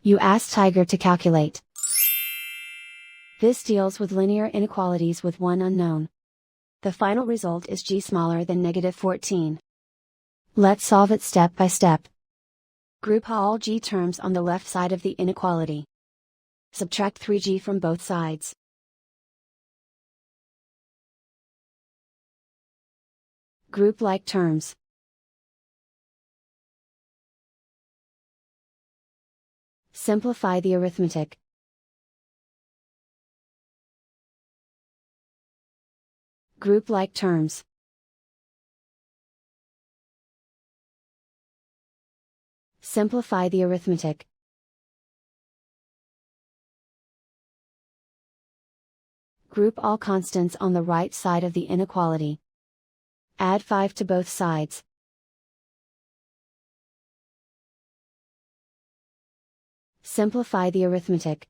You ask Tiger to calculate. This deals with linear inequalities with one unknown. The final result is g smaller than -14. Let's solve it step by step. Group all g terms on the left side of the inequality. Subtract 3g from both sides. Group like terms. Simplify the arithmetic. Group like terms. Simplify the arithmetic. Group all constants on the right side of the inequality. Add 5 to both sides. Simplify the arithmetic.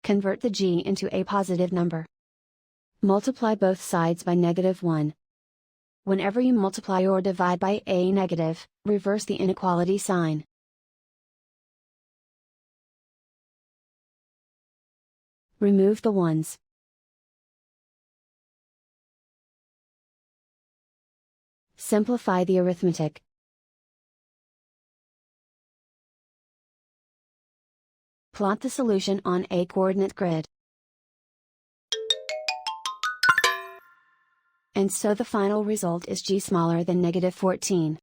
Convert the g into a positive number. Multiply both sides by -1. Whenever you multiply or divide by a negative, reverse the inequality sign. Remove the ones. Simplify the arithmetic. Plot the solution on a coordinate grid. And so the final result is g smaller than -14.